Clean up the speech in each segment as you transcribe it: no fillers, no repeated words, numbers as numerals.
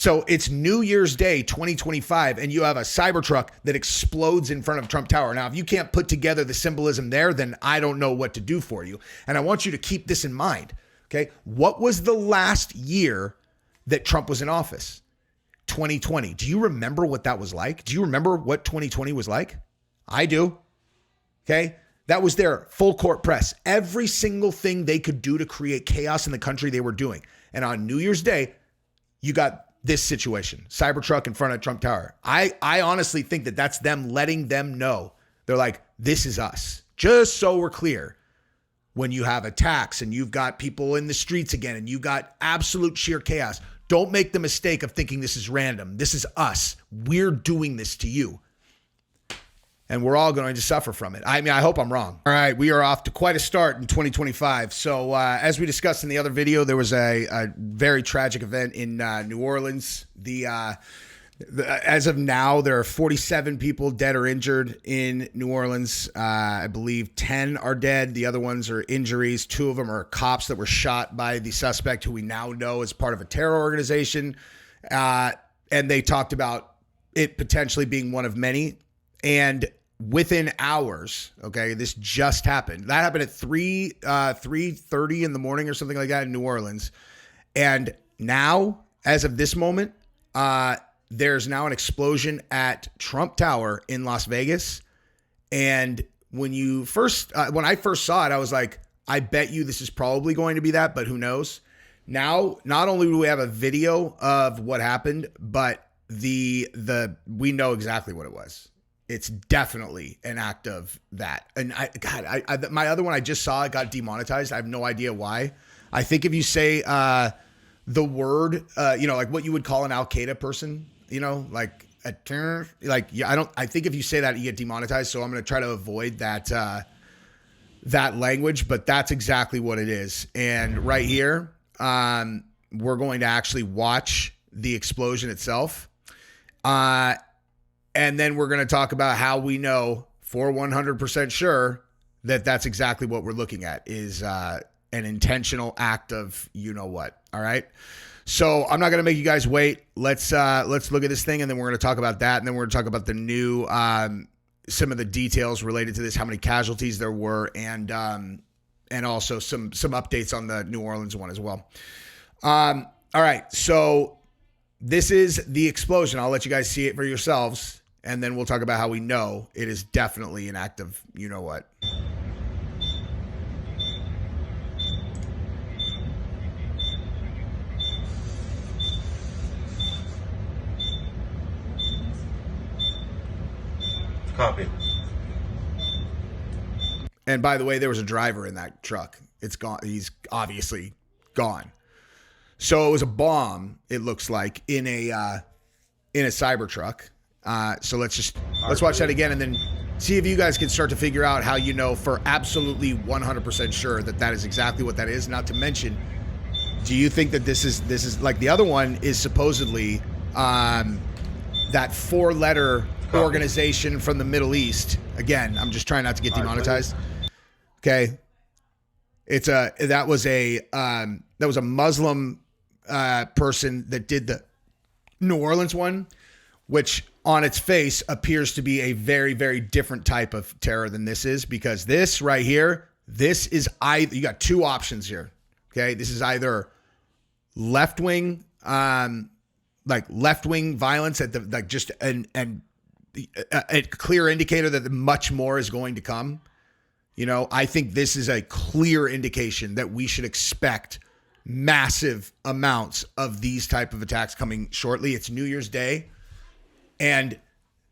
So it's New Year's Day 2025, and you have a Cybertruck that explodes in front of Trump Tower. Now, if you can't put together the symbolism there, then I don't know what to do for you. And I want you to keep this in mind, okay? What was the last year that Trump was in office? 2020. Do you remember what that was like? Do you remember what 2020 was like? I do, okay? That was their full court press. Every single thing they could do to create chaos in the country, they were doing. And on New Year's Day, you got this situation, Cybertruck in front of Trump Tower. I honestly think that that's them letting them know. They're like, this is us. Just so we're clear, when you have attacks and you've got people in the streets again and you've got absolute sheer chaos, don't make the mistake of thinking this is random. This is us. We're doing this to you. And we're all going to suffer from it. I mean, I hope I'm wrong. All right, we are off to quite a start in 2025. So as we discussed in the other video, there was a very tragic event in New Orleans. As of now, there are 47 people dead or injured in New Orleans. I believe 10 are dead. The other ones are injuries. 2 of them are cops that were shot by the suspect, who we now know is part of a terror organization. And they talked about it potentially being one of many. And within hours, okay, this just happened. That happened at 3:30 in the morning or something like that in New Orleans. And now, as of this moment, there's now an explosion at Trump Tower in Las Vegas. And when I first saw it, I was like, I bet you this is probably going to be that, but who knows? Now, not only do we have a video of what happened, but we know exactly what it was. It's definitely an act of that. And my other one I just saw, it got demonetized. I have no idea why. I think if you say the word, like what you would call an Al Qaeda person, I think if you say that, you get demonetized. So I'm going to try to avoid that language, but that's exactly what it is. And right here, we're going to actually watch the explosion itself. And then we're going to talk about how we know for 100% sure that that's exactly what we're looking at is an intentional act of what. All right. So I'm not going to make you guys wait. Let's look at this thing, and then we're going to talk about that, and then we're going to talk about the new some of the details related to this, how many casualties there were, and also some updates on the New Orleans one as well. All right. So this is the explosion. I'll let you guys see it for yourselves. And then we'll talk about how we know it is definitely an act of what. Copy. And by the way, there was a driver in that truck. It's gone. He's obviously gone. So it was a bomb, it looks like, in a Cybertruck. So let's watch that again and then see if you guys can start to figure out how for absolutely 100% sure that is exactly what that is. Not to mention, do you think that this is like the other one is supposedly that 4-letter organization from the Middle East? Again, I'm just trying not to get demonetized. Okay. That was a Muslim person that did the New Orleans one, which on its face appears to be a very, very different type of terror than this is, because this right here, you got 2 options here. Okay. This is either left-wing, left-wing violence at a clear indicator that much more is going to come. I think this is a clear indication that we should expect massive amounts of these type of attacks coming shortly. It's New Year's Day. And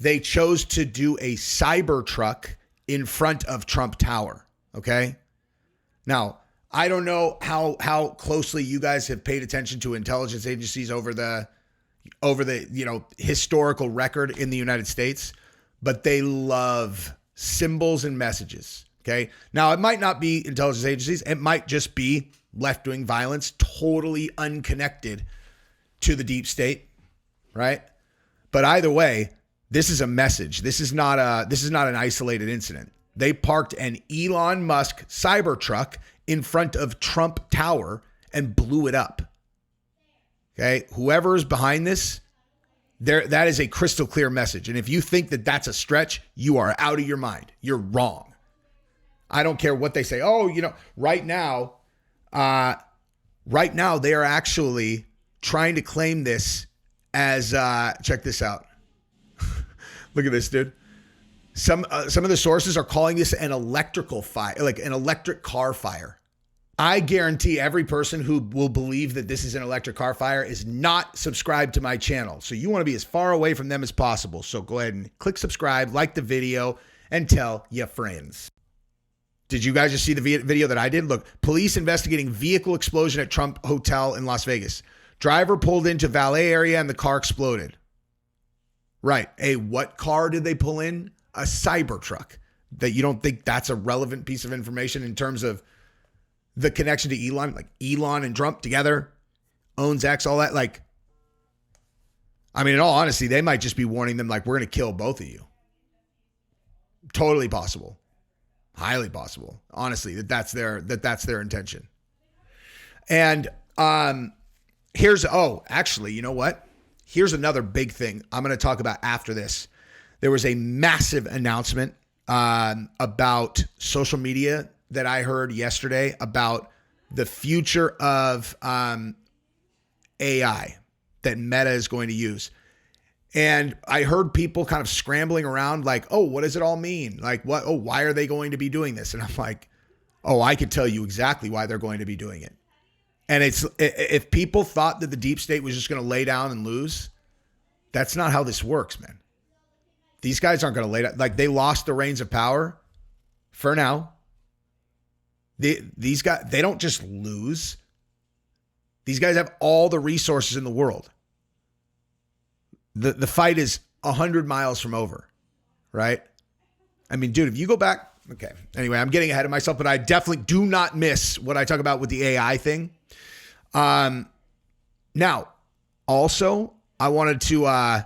they chose to do a Cybertruck in front of Trump Tower. Okay. Now, I don't know how closely you guys have paid attention to intelligence agencies over the historical record in the United States, but they love symbols and messages. Okay. Now, it might not be intelligence agencies. It might just be left-wing violence, totally unconnected to the deep state. Right. But either way, this is a message. This is not an isolated incident. They parked an Elon Musk Cybertruck in front of Trump Tower and blew it up. Okay. Whoever is behind this, that is a crystal clear message. And if you think that that's a stretch, you are out of your mind. You're wrong. I don't care what they say. Oh, right now they are actually trying to claim this as, check this out. Look at this, dude. Some of the sources are calling this an electrical fire, like an electric car fire. I guarantee every person who will believe that this is an electric car fire is not subscribed to my channel. So you want to be as far away from them as possible. So go ahead and click subscribe, like the video, and tell your friends. Did you guys just see the video that I did? Look, police investigating vehicle explosion at Trump Hotel in Las Vegas. Driver pulled into valet area and the car exploded. Right. What car did they pull in? A Cybertruck. That you don't think that's a relevant piece of information in terms of the connection to Elon, like Elon and Trump together, owns X, all that. Like, I mean, in all honesty, they might just be warning them, like, we're going to kill both of you. Totally possible. Highly possible. Honestly, that's their intention. And actually, you know what? Here's another big thing I'm going to talk about after this. There was a massive announcement about social media that I heard yesterday about the future of AI that Meta is going to use. And I heard people kind of scrambling around like, oh, what does it all mean? Like, what? Oh, why are they going to be doing this? And I'm like, oh, I could tell you exactly why they're going to be doing it. And if people thought that the deep state was just going to lay down and lose, that's not how this works, man. These guys aren't going to lay down. Like, they lost the reins of power for now. These guys, they don't just lose. These guys have all the resources in the world. The fight is 100 miles from over, right? I mean, dude, if you go back, okay. Anyway, I'm getting ahead of myself, but I definitely do not miss what I talk about with the AI thing. Now, also, I wanted to,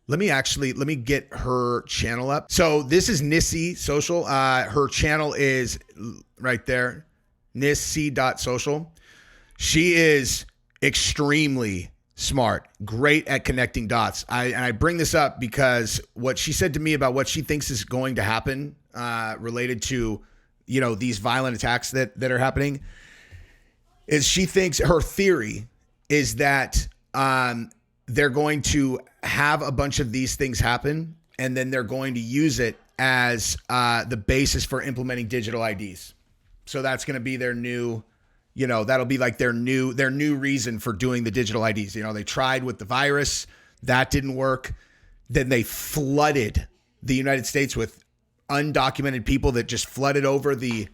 let me get her channel up. So this is Nissy Social. Her channel is right there, nissy.social. She is extremely smart, great at connecting dots. I bring this up because what she said to me about what she thinks is going to happen related to, these violent attacks that are happening is she thinks her theory is that they're going to have a bunch of these things happen and then they're going to use it as the basis for implementing digital IDs. So that's going to be their new, that'll be like their new reason for doing the digital IDs. They tried with the virus, that didn't work. Then they flooded the United States with undocumented people that just flooded over the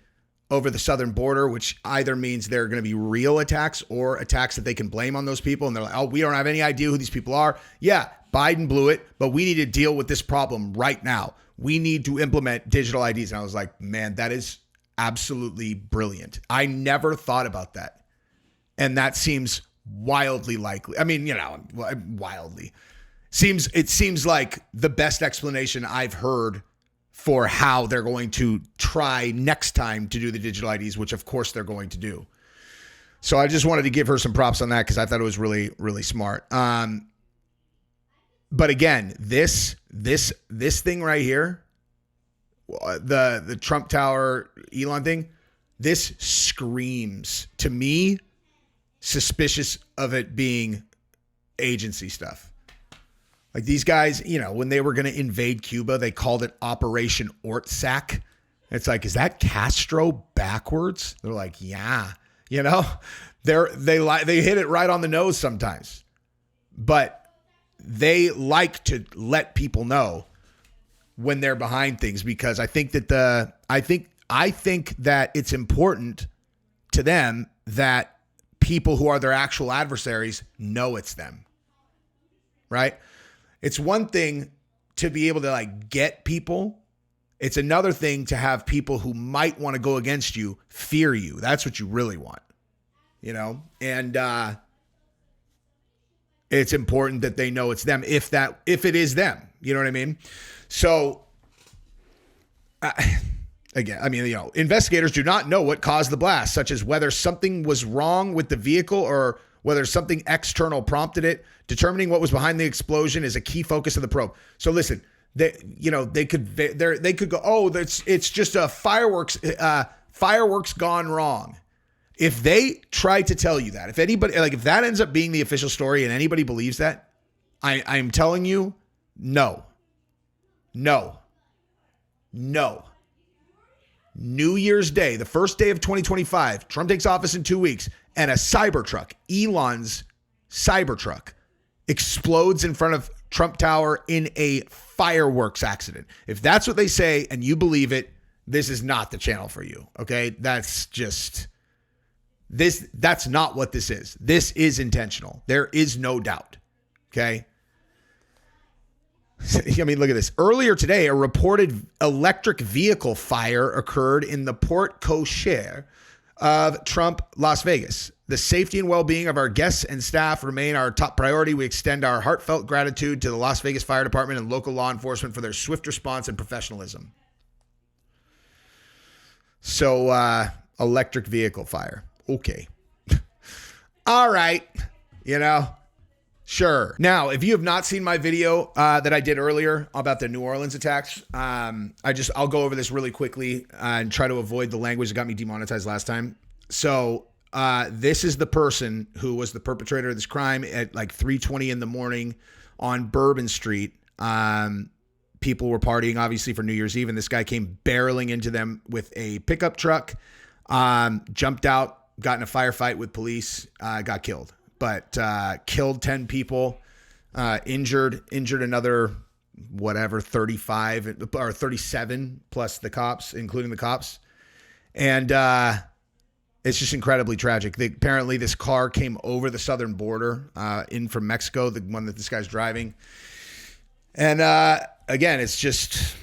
southern border, which either means they're going to be real attacks or attacks that they can blame on those people. And they're like, oh, we don't have any idea who these people are. Yeah, Biden blew it, but we need to deal with this problem right now. We need to implement digital IDs. And I was like, man, that is absolutely brilliant. I never thought about that. And that seems wildly likely. I mean, wildly. It seems like the best explanation I've heard for how they're going to try next time to do the digital IDs, which of course they're going to do. So I just wanted to give her some props on that because I thought it was really, really smart. But again, this thing right here, the Trump Tower Elon thing, this screams to me suspicious of it being agency stuff. Like these guys, when they were going to invade Cuba, they called it Operation Ortsack. It's like, is that Castro backwards? They're like, yeah, they hit it right on the nose sometimes, but they like to let people know when they're behind things because I think that I think that it's important to them that people who are their actual adversaries know it's them, right? It's one thing to be able to get people. It's another thing to have people who might want to go against you fear you. That's what you really want, and it's important that they know it's them if it is them, you know what I mean? So investigators do not know what caused the blast, such as whether something was wrong with the vehicle or whether something external prompted it. Determining what was behind the explosion is a key focus of the probe. So listen, they could go, oh, it's just a fireworks gone wrong. If they try to tell you that, if that ends up being the official story and anybody believes that, I'm telling you, no. New Year's Day, the first day of 2025, Trump takes office in 2 weeks, and a Cybertruck, Elon's Cybertruck, explodes in front of Trump Tower in a fireworks accident. If that's what they say and you believe it, this is not the channel for you, okay? That's not what this is. This is intentional. There is no doubt, okay? I mean, look at this. Earlier today, a reported electric vehicle fire occurred in the Port Cochere of Trump, Las Vegas. The safety and well-being of our guests and staff remain our top priority. We extend our heartfelt gratitude to the Las Vegas Fire Department and local law enforcement for their swift response and professionalism. So, electric vehicle fire. Okay. All right. Sure. Now, if you have not seen my video that I did earlier about the New Orleans attacks, I'll go over this really quickly and try to avoid the language that got me demonetized last time. So this is the person who was the perpetrator of this crime at like 3:20 in the morning on Bourbon Street. People were partying, obviously, for New Year's Eve, and this guy came barreling into them with a pickup truck, jumped out, got in a firefight with police, got killed. But killed 10 people, injured another, 35 or 37 plus the cops, including the cops. And it's just incredibly tragic. Apparently this car came over the southern border in from Mexico, the one that this guy's driving. And again, it's just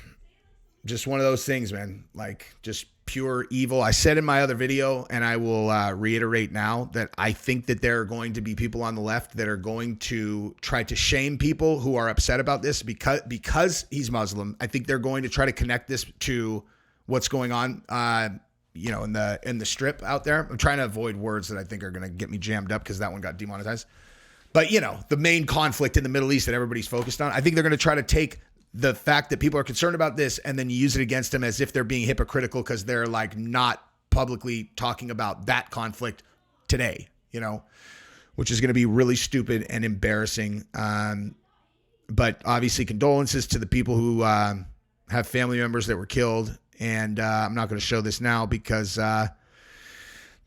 one of those things, man, like just pure evil. I said in my other video, and I will reiterate now, that I think that there are going to be people on the left that are going to try to shame people who are upset about this because he's Muslim. I think they're going to try to connect this to what's going on, in the strip out there. I'm trying to avoid words that I think are going to get me jammed up because that one got demonetized. But the main conflict in the Middle East that everybody's focused on, I think they're going to try to take the fact that people are concerned about this and then use it against them as if they're being hypocritical because they're like not publicly talking about that conflict today, which is going to be really stupid and embarrassing. But obviously condolences to the people who have family members that were killed. And I'm not going to show this now because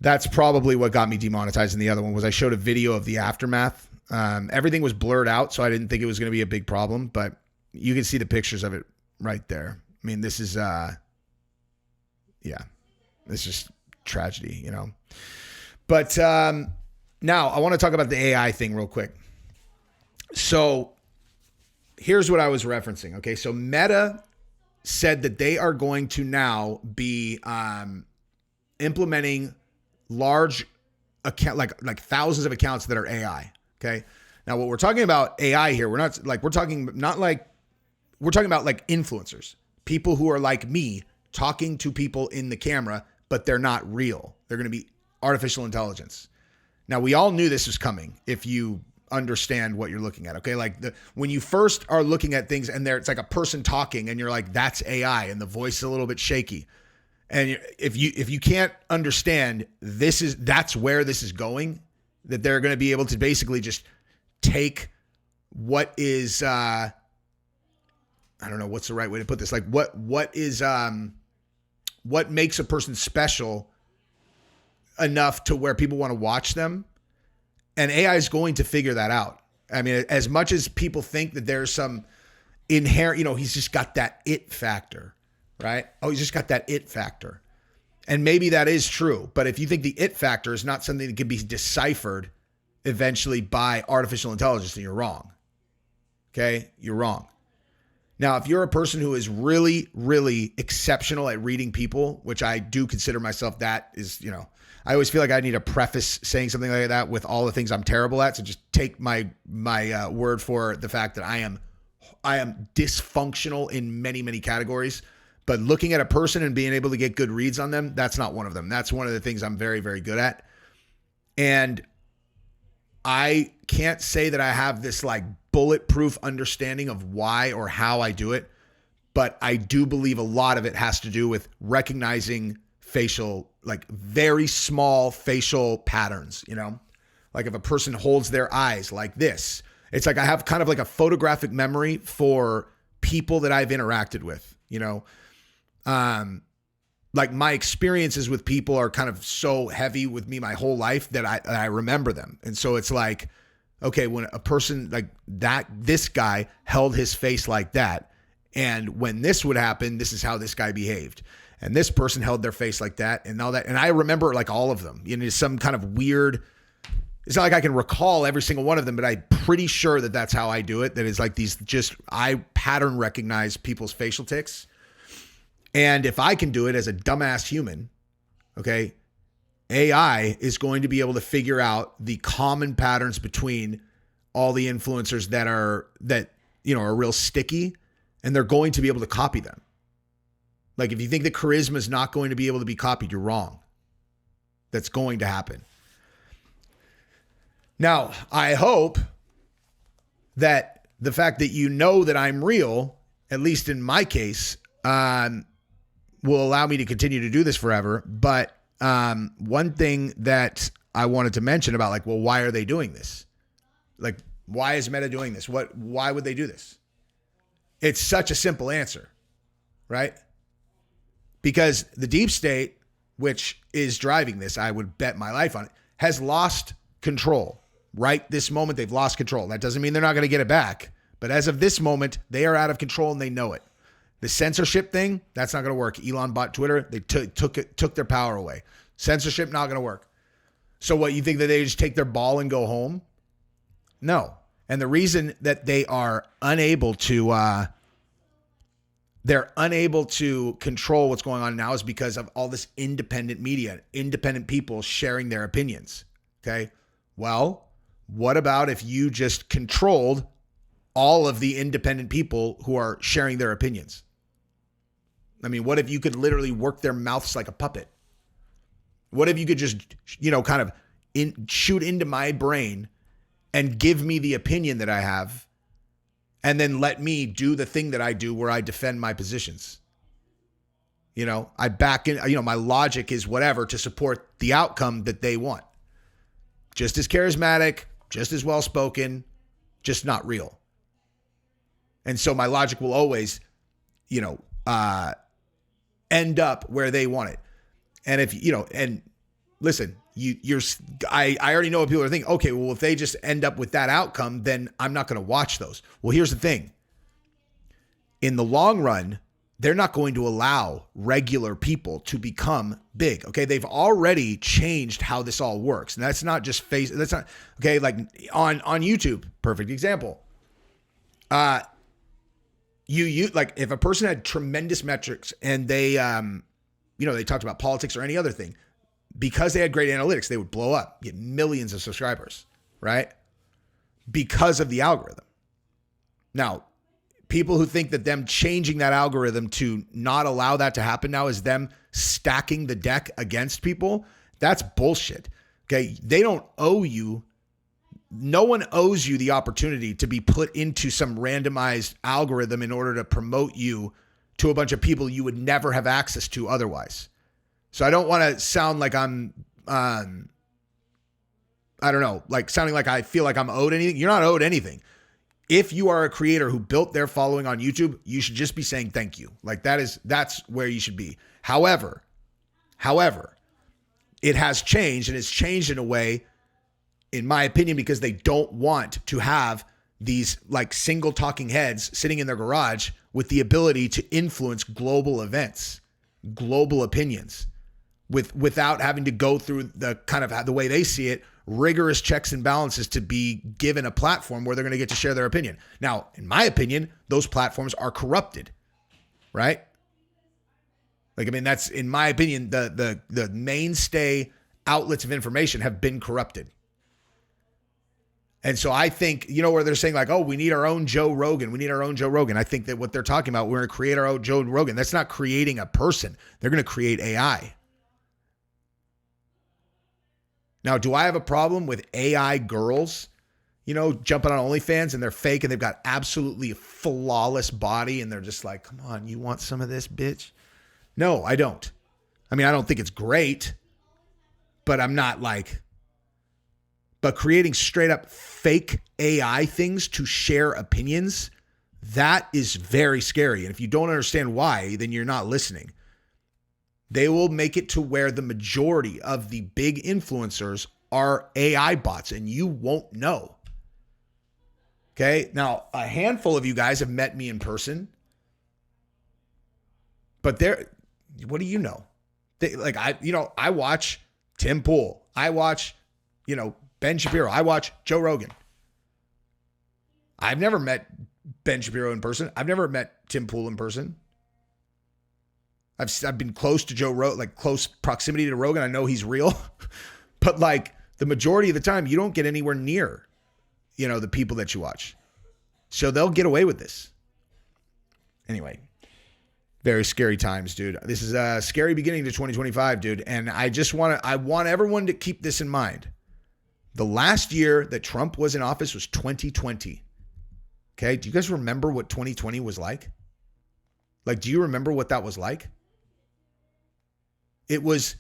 that's probably what got me demonetized in the other one. Was I showed a video of the aftermath. Everything was blurred out, so I didn't think it was going to be a big problem, but you can see the pictures of it right there. I mean, this is, it's just tragedy, But now I want to talk about the AI thing real quick. So here's what I was referencing. Okay, so Meta said that they are going to now be implementing large account, like thousands of accounts that are AI. Okay, now what we're talking about AI here, we're talking about like influencers, people who are like me talking to people in the camera, but they're not real. They're going to be artificial intelligence. Now, we all knew this was coming if you understand what you're looking at. Okay. Like when you first are looking at things and it's like a person talking and you're like, that's AI, and the voice is a little bit shaky. And if you can't understand that's where this is going, that they're going to be able to basically just take what is, I don't know what's the right way to put this. Like what makes a person special enough to where people want to watch them. And AI is going to figure that out. I mean, as much as people think that there's some inherent, he's just got that it factor, right? Oh, he's just got that it factor. And maybe that is true. But if you think the it factor is not something that can be deciphered eventually by artificial intelligence, then you're wrong. Okay? You're wrong. Now, if you're a person who is really, really exceptional at reading people, which I do consider myself, that is, I always feel like I need to preface saying something like that with all the things I'm terrible at. So just take my word for the fact that I am dysfunctional in many, many categories. But looking at a person and being able to get good reads on them, that's not one of them. That's one of the things I'm very, very good at. And I can't say that I have this like bulletproof understanding of why or how I do it, but I do believe a lot of it has to do with recognizing facial, like very small facial patterns, you know? Like if a person holds their eyes like this, it's like I have kind of like a photographic memory for people that I've interacted with, you know? Like my experiences with people are kind of so heavy with me my whole life that I remember them. And so it's like, okay, when a person like that, this guy held his face like that. And when this would happen, this is how this guy behaved. And this person held their face like that and all that. And I remember like all of them, you know, some kind of weird, it's not like I can recall every single one of them, but I'm pretty sure that that's how I do it. That is like these just, I pattern recognize people's facial tics. And if I can do it as a dumbass human, okay, AI is going to be able to figure out the common patterns between all the influencers that are real sticky, and they're going to be able to copy them. Like if you think that charisma is not going to be able to be copied, you're wrong. That's going to happen. Now, I hope that the fact that you know that I'm real, at least in my case, will allow me to continue to do this forever. But one thing that I wanted to mention about like, well, why are they doing this? Like, why is Meta doing this? Why would they do this? It's such a simple answer, right? Because the deep state, which is driving this, I would bet my life on it, has lost control. Right this moment, they've lost control. That doesn't mean they're not going to get it back. But as of this moment, they are out of control and they know it. The censorship thing, that's not going to work. Elon bought Twitter. They took their power away. Censorship, not going to work. So what, you think that they just take their ball and go home? No. And the reason that they are unable to, control what's going on now is because of all this independent media, independent people sharing their opinions. Okay. Well, what about if you just controlled all of the independent people who are sharing their opinions? I mean, what if you could literally work their mouths like a puppet? What if you could just, kind of shoot into my brain and give me the opinion that I have and then let me do the thing that I do where I defend my positions? I back in, my logic is whatever to support the outcome that they want. Just as charismatic, just as well-spoken, just not real. And so my logic will always, end up where they want it. And if, and listen, I already know what people are thinking. Okay, well, if they just end up with that outcome, then I'm not going to watch those. Well, here's the thing. In the long run, they're not going to allow regular people to become big. Okay. They've already changed how this all works. And that's not just that's not okay. Like on YouTube, perfect example. You like if a person had tremendous metrics and they, they talked about politics or any other thing, because they had great analytics, they would blow up, get millions of subscribers, right? Because of the algorithm. Now, people who think that them changing that algorithm to not allow that to happen now is them stacking the deck against people. That's bullshit. Okay. They don't owe you. No one owes you the opportunity to be put into some randomized algorithm in order to promote you to a bunch of people you would never have access to otherwise. So I don't want to sound like I'm, I don't know, like sounding like I feel like I'm owed anything. You're not owed anything. If you are a creator who built their following on YouTube, you should just be saying thank you. Like that's where you should be. However, it has changed, and it's changed in a way, in my opinion, because they don't want to have these like single talking heads sitting in their garage with the ability to influence global events, global opinions, without having to go through the kind of the way they see it, rigorous checks and balances to be given a platform where they're going to get to share their opinion. Now, in my opinion, those platforms are corrupted, right? Like, I mean, that's, in my opinion, the mainstay outlets of information have been corrupted. And so I think, where they're saying like, oh, we need our own Joe Rogan. We need our own Joe Rogan. I think that what they're talking about, we're going to create our own Joe Rogan. That's not creating a person. They're going to create AI. Now, do I have a problem with AI girls, jumping on OnlyFans and they're fake and they've got absolutely a flawless body and they're just like, come on, you want some of this, bitch? No, I don't. I mean, I don't think it's great, but I'm not like, but creating straight up fake AI things to share opinions, that is very scary. And if you don't understand why, then you're not listening. They will make it to where the majority of the big influencers are AI bots and you won't know. Okay. Now, a handful of you guys have met me in person, but what do you know? I watch Tim Pool. I watch, Ben Shapiro. I watch Joe Rogan. I've never met Ben Shapiro in person. I've never met Tim Pool in person. I've been close to Joe Rogan, like close proximity to Rogan. I know he's real, but like the majority of the time, you don't get anywhere near, the people that you watch. So they'll get away with this. Anyway, very scary times, dude. This is a scary beginning to 2025, dude. And I want everyone to keep this in mind. The last year that Trump was in office was 2020. Okay. Do you guys remember what 2020 was like? Like, do you remember what that was like? It was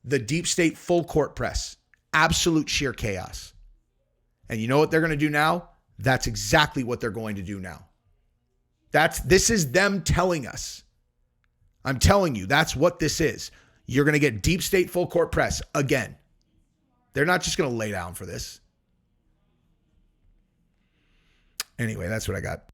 the deep state full court press, absolute sheer chaos. And you know what they're going to do now? That's exactly what they're going to do now. This is them telling us. I'm telling you, that's what this is. You're going to get deep state full court press again. They're not just going to lay down for this. Anyway, that's what I got.